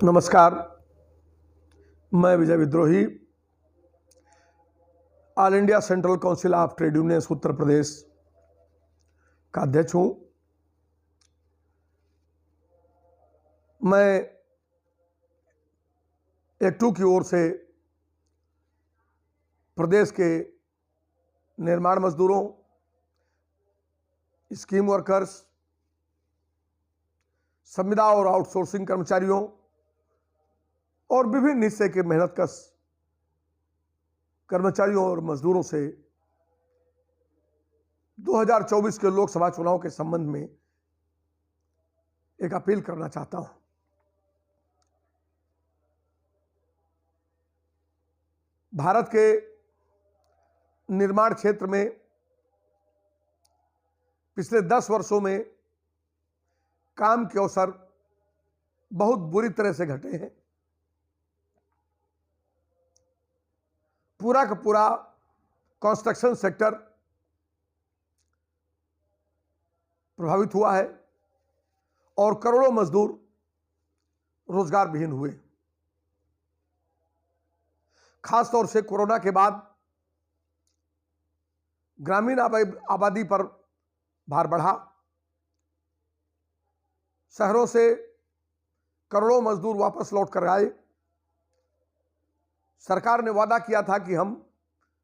नमस्कार, मैं Vijay Vidrohi all India central council of trade unions Uttar Pradesh का अध्यक्ष हूं। मैं एक्टू की ओर से प्रदेश के निर्माण मजदूरों, स्कीम वर्कर्स, संविदा और आउटसोर्सिंग कर्मचारियों और विभिन्न हिस्से के मेहनतकश कर्मचारियों और मजदूरों से 2024 के लोकसभा चुनाव के संबंध में एक अपील करना चाहता हूं। भारत के निर्माण क्षेत्र में पिछले 10 वर्षों में काम के अवसर बहुत बुरी तरह से घटे हैं। पूरा का पूरा कंस्ट्रक्शन सेक्टर प्रभावित हुआ है और करोड़ों मजदूर रोजगार विहीन हुए। खासतौर से कोरोना के बाद ग्रामीण आबादी पर भार बढ़ा। शहरों से करोड़ों मजदूर वापस लौट कर आए। सरकार ने वादा किया था कि हम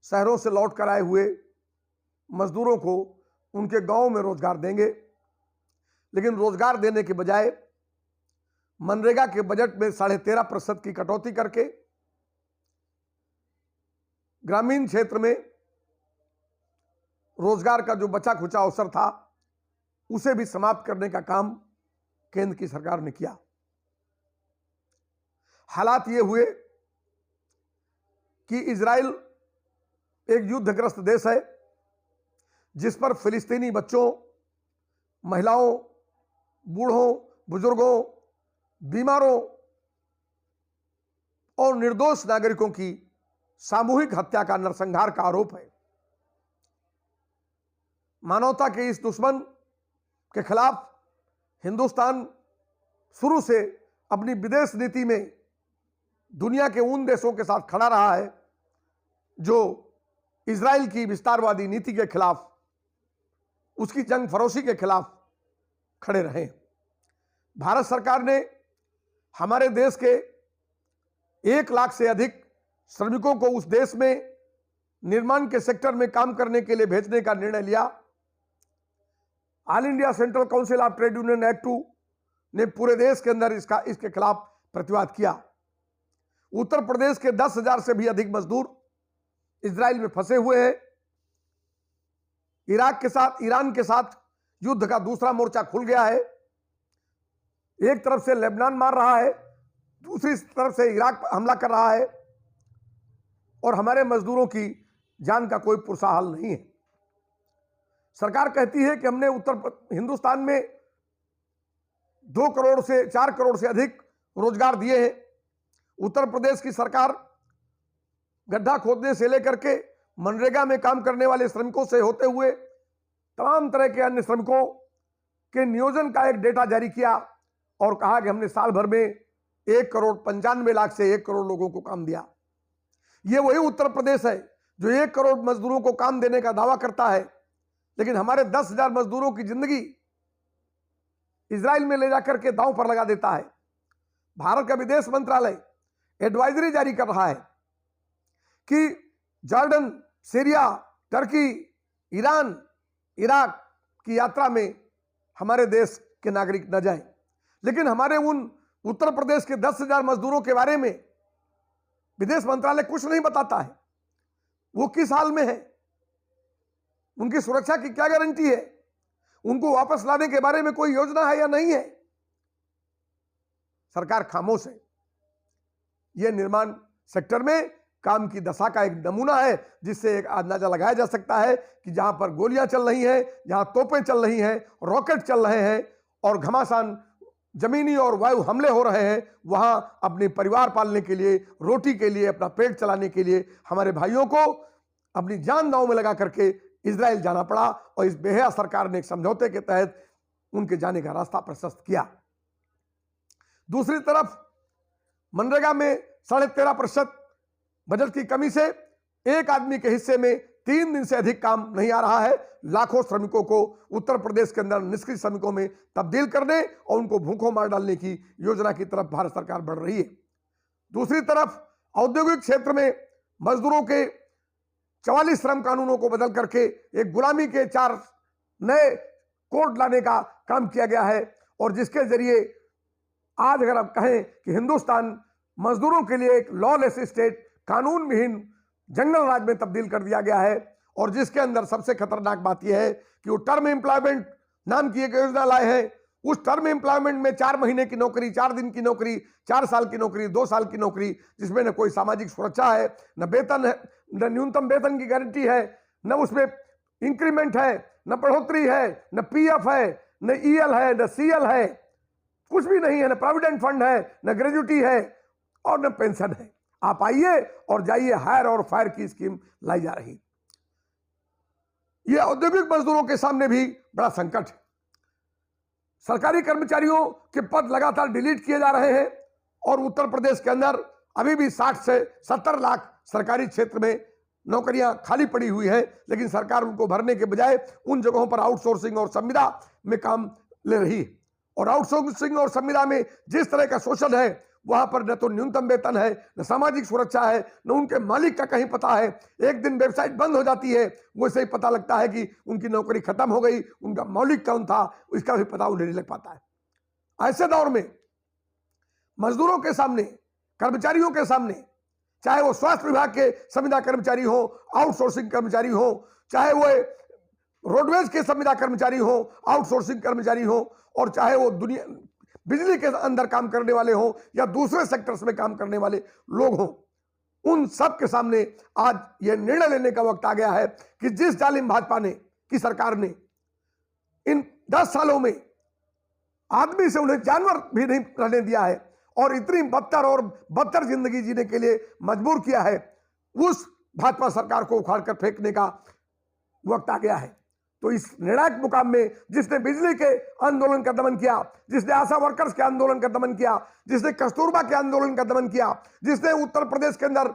शहरों से लौट कर आए हुए मजदूरों को उनके गांवों में रोजगार देंगे, लेकिन रोजगार देने के बजाय मनरेगा के बजट में 13.5% की कटौती करके ग्रामीण क्षेत्र में रोजगार का जो बचा खुचा अवसर था उसे भी समाप्त करने का काम केंद्र की सरकार ने किया। हालात ये हुए कि इजराइल एक युद्धग्रस्त देश है जिस पर फिलिस्तीनी बच्चों, महिलाओं, बूढ़ों, बुजुर्गों, बीमारों और निर्दोष नागरिकों की सामूहिक हत्या का नरसंहार का आरोप है। मानवता के इस दुश्मन के खिलाफ हिंदुस्तान शुरू से अपनी विदेश नीति में दुनिया के उन देशों के साथ खड़ा रहा है जो इजराइल की विस्तारवादी नीति के खिलाफ, उसकी जंग फरोशी के खिलाफ खड़े रहे। भारत सरकार ने हमारे देश के 1 लाख से अधिक श्रमिकों को उस देश में निर्माण के सेक्टर में काम करने के लिए भेजने का निर्णय लिया। All India central council of trade union act ने पूरे देश के अंदर इसके खिलाफ प्रतिवाद किया। उत्तर प्रदेश के 10,000 से भी अधिक मजदूर इजराइल में फंसे हुए हैं। ईरान के साथ युद्ध का दूसरा मोर्चा खुल गया है। एक तरफ से लेबनान मार रहा है, दूसरी तरफ से इराक हमला कर रहा है और हमारे मजदूरों की जान का कोई पुरसा हाल नहीं है। सरकार कहती है कि हमने हिंदुस्तान में 2 करोड़ से 4 करोड़ से अधिक रोजगार दिए हैं। उत्तर प्रदेश की सरकार गड्ढा खोदने से लेकर के मनरेगा में काम करने वाले श्रमिकों से होते हुए तमाम तरह के अन्य श्रमिकों के नियोजन का एक डेटा जारी किया और कहा कि हमने साल भर में 1,95,00,000 से 1 करोड़ लोगों को काम दिया। ये वही उत्तर प्रदेश है जो 1 करोड़ मजदूरों को काम देने का दावा करता है, लेकिन हमारे 10,000 मजदूरों की जिंदगी इजराइल में ले जाकर के दांव पर लगा देता है। भारत का विदेश मंत्रालय एडवाइजरी जारी कर रहा है कि Jordan, Syria, Turkey, Iran, Iraq की यात्रा में हमारे देश के नागरिक न जाएं, लेकिन हमारे उन उत्तर प्रदेश के 10,000 मजदूरों के बारे में विदेश मंत्रालय कुछ नहीं बताता है। वो किस हाल में है, उनकी सुरक्षा की क्या गारंटी है, उनको वापस लाने के बारे में कोई योजना है या नहीं है। सरकार खामोश है। यह निर्माण सेक्टर में काम की दशा का एक नमूना है जिससे एक अंदाजा लगाया जा सकता है कि जहां पर गोलियां चल रही हैं, जहां तोपें चल रही हैं, रॉकेट चल रहे हैं और घमासान जमीनी और वायु हमले हो रहे हैं, वहां अपने परिवार पालने के लिए, रोटी के लिए, अपना पेट चलाने के लिए हमारे भाइयों को अपनी जान दांव में लगा करके इजराइल जाना पड़ा और इस बेहया सरकार ने एक समझौते के तहत उनके जाने का रास्ता प्रशस्त किया। दूसरी तरफ मनरेगा में 13.5% बजट की कमी से एक आदमी के हिस्से में 3 दिन से अधिक काम नहीं आ रहा है। लाखों श्रमिकों को उत्तर प्रदेश के अंदर निष्क्रिय श्रमिकों में तब्दील करने और उनको भूखों मार डालने की योजना की तरफ भारत सरकार बढ़ रही है। दूसरी तरफ औद्योगिक क्षेत्र में मजदूरों के 44 श्रम कानूनों को बदल करके एक गुलामी के 4 नए कोड लाने का काम किया गया है, और जिसके जरिए आज अगर आप कहें कि हिंदुस्तान मजदूरों के लिए एक लॉलेस स्टेट, कानून विहीन जंगल राज में तब्दील कर दिया गया है। और जिसके अंदर सबसे खतरनाक बात यह है कि वो टर्म एम्प्लॉयमेंट नाम की एक योजना लाए हैं। उस टर्म एम्प्लॉयमेंट में 4 महीने की नौकरी, 4 दिन की नौकरी, 4 साल की नौकरी, 2 साल की नौकरी, जिसमें न कोई सामाजिक सुरक्षा है, न वेतन है, न न्यूनतम वेतन की गारंटी है, न उसमें इंक्रीमेंट है, न बढ़ोतरी है, न पीएफ है, न ईएल है, न सीएल है, कुछ भी नहीं है, न प्रोविडेंट फंड है, न ग्रेजुटी है और न पेंशन है। आप आइए और जाइए, हायर और फायर की स्कीम लाई जा रही। यह औद्योगिक मजदूरों के सामने भी बड़ा संकट है। सरकारी कर्मचारियों के पद लगातार डिलीट किए जा रहे हैं और उत्तर प्रदेश के अंदर अभी भी 60 से 70 लाख सरकारी क्षेत्र में नौकरियां खाली पड़ी हुई है, लेकिन सरकार उनको भरने के बजाय उन जगहों पर आउटसोर्सिंग और संविदा में काम ले रही है। और आउटसोर्सिंग और संविदा में जिस तरह का शोषण है, वहां पर न तो न्यूनतम वेतन है, न सामाजिक सुरक्षा है, न उनके मालिक का कहीं पता है। एक दिन वेबसाइट बंद हो जाती है, वैसे ही पता लगता है कि उनकी नौकरी खत्म हो गई, उनका मालिक कौन था इसका भी पता उन्हें नहीं लग पाता है। ऐसे दौर में मजदूरों के सामने, कर्मचारियों के सामने, चाहे वो स्वास्थ्य विभाग के संविदा कर्मचारी हो, आउटसोर्सिंग कर्मचारी हो, चाहे वो रोडवेज के संविदा कर्मचारी हो, आउटसोर्सिंग कर्मचारी हो, और चाहे वो दुनिया बिजली के अंदर काम करने वाले हो या दूसरे सेक्टर्स में काम करने वाले लोग हों, उन सब के सामने आज यह निर्णय लेने का वक्त आ गया है कि जिस जालिम भाजपा ने की सरकार ने इन 10 सालों में आदमी से उन्हें जानवर भी नहीं रहने दिया है और इतनी बदतर और बदतर जिंदगी जीने के लिए मजबूर किया है, उस भाजपा सरकार को उखाड़ कर फेंकने का वक्त आ गया है। तो इस निर्णायक मुकाम में जिसने बिजली के आंदोलन का दमन किया, जिसने आशा वर्कर्स के आंदोलन का दमन किया, जिसने कस्तूरबा के आंदोलन का दमन किया, जिसने उत्तर प्रदेश के अंदर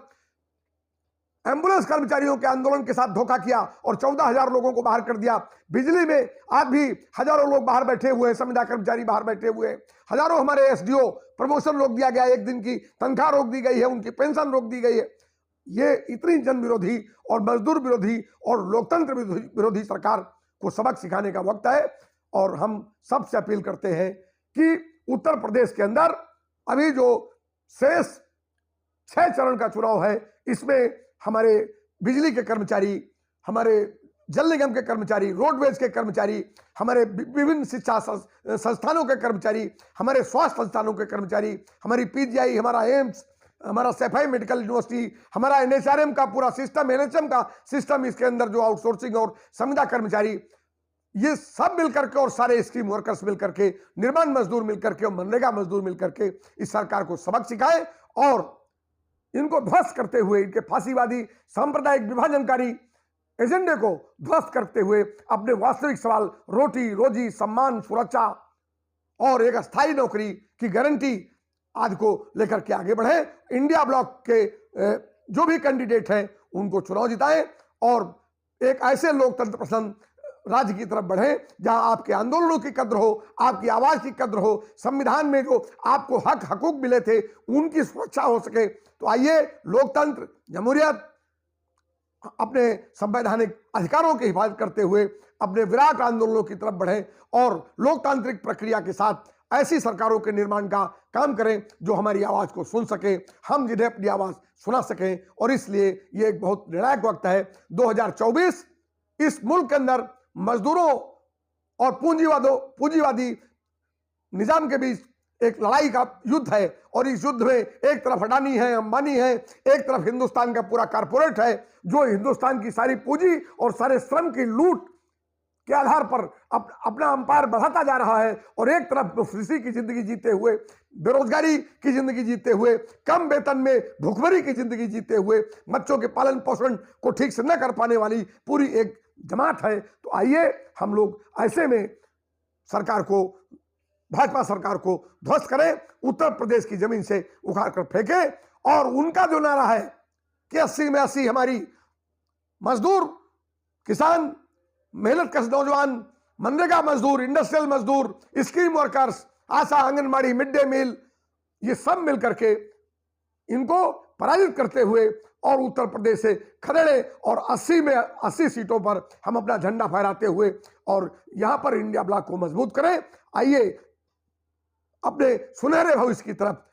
एम्बुलेंस कर्मचारियों के आंदोलन के साथ धोखा किया और 14,000 लोगों को बाहर कर दिया। बिजली में आज भी हजारों लोग बाहर बैठे हुए हैं, संविदा कर्मचारी बाहर बैठे हुए हैं, हजारों हमारे एसडीओ प्रमोशन रोक दिया गया, 1 दिन की तनख्वाह रोक दी गई है, उनकी पेंशन रोक दी गई है। ये इतनी जन विरोधी और मजदूर विरोधी और लोकतंत्र विरोधी सरकार को सबक सिखाने का वक्त है। और हम सबसे अपील करते हैं कि उत्तर प्रदेश के अंदर अभी जो शेष 6 चरण का चुनाव है, इसमें हमारे बिजली के कर्मचारी, हमारे जल निगम के कर्मचारी, रोडवेज के कर्मचारी, हमारे विभिन्न शिक्षा संस्थानों के कर्मचारी, हमारे स्वास्थ्य संस्थानों के कर्मचारी, हमारी पीजीआई, हमारा एम्स, हमारा सैफई मेडिकल यूनिवर्सिटी, हमारा एनएचआरएम का पूरा सिस्टम, एनएचएम का सिस्टम, इसके अंदर जो आउटसोर्सिंग और संविदा कर्मचारी, ये सब मिलकर के और सारे स्कीम वर्कर्स मिलकर के, निर्माण मजदूर मिलकर के और मनरेगा मजदूर मिलकर के इस सरकार को सबक सिखाएं और इनको ध्वस्त करते हुए, इनके फांसीवादी सांप्रदायिक विभाजनकारी एजेंडे को ध्वस्त करते हुए अपने वास्तविक सवाल रोटी रोजी, सम्मान, सुरक्षा और एक अस्थायी नौकरी की गारंटी आज को लेकर के आगे बढ़े। इंडिया ब्लॉक के जो भी कैंडिडेट हैं उनको चुनाव जिताएं और एक ऐसे लोकतंत्र पसंद राज्य की तरफ बढ़े जहां आपके आंदोलनों की कद्र हो, आपकी आवाज की कद्र हो, संविधान में जो आपको हक हकूक मिले थे उनकी सुरक्षा हो सके। तो आइए लोकतंत्र, जमहूरियत, अपने संवैधानिक अधिकारों की हिफाजत करते हुए अपने विराट आंदोलनों की तरफ बढ़े और लोकतांत्रिक प्रक्रिया के साथ ऐसी सरकारों के निर्माण का काम करें जो हमारी आवाज को सुन सके, हम जिन्हें अपनी आवाज सुना सकें। और इसलिए यह एक बहुत निर्णायक वक्त है। 2024 इस मुल्क के अंदर मजदूरों और पूंजीवादी निजाम के बीच एक लड़ाई का युद्ध है और इस युद्ध में एक तरफ अडानी है, अंबानी है, एक तरफ हिंदुस्तान का पूरा कारपोरेट है जो हिंदुस्तान की सारी पूंजी और सारे श्रम की लूट के आधार पर अपना अंपायर बढ़ाता जा रहा है और एक तरफ फ्रीसी की जिंदगी जीते हुए, बेरोजगारी की जिंदगी जीते हुए, कम वेतन में भुखमरी की जिंदगी जीते हुए, बच्चों के पालन पोषण को ठीक से न कर पाने वाली पूरी एक जमात है। तो आइए हम लोग ऐसे में सरकार को भाजपा सरकार को ध्वस्त करें, उत्तर प्रदेश की जमीन से उखाड़ कर फेंके। और उनका जो नारा है कि 80 में 80 हमारी मजदूर, किसान, मेहनतकश नौजवान, मनरेगा मजदूर, इंडस्ट्रियल मजदूर, स्कीम वर्कर्स, आशा, आंगनबाड़ी, मिड डे मील, ये सब मिलकर के इनको पराजित करते हुए और उत्तर प्रदेश से खदेड़े और 80 में 80 सीटों पर हम अपना झंडा फहराते हुए और यहां पर इंडिया ब्लॉक को मजबूत करें। आइए अपने सुनहरे भविष्य की तरफ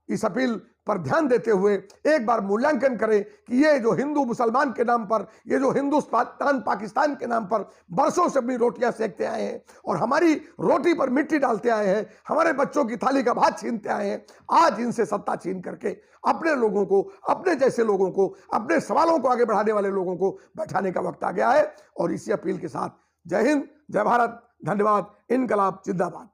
इस अपील पर ध्यान देते हुए एक बार मूल्यांकन करें कि ये जो हिंदू मुसलमान के नाम पर, ये जो हिंदुस्तान पाकिस्तान के नाम पर बरसों से अपनी रोटियां सेकते आए हैं और हमारी रोटी पर मिट्टी डालते आए हैं, हमारे बच्चों की थाली का भात छीनते आए हैं, आज इनसे सत्ता छीन करके अपने लोगों को, अपने जैसे लोगों को, अपने सवालों को आगे बढ़ाने वाले लोगों को बैठाने का वक्त आ गया है। और इसी अपील के साथ जय हिंद, जय भारत, धन्यवाद, इनकलाब जिंदाबाद।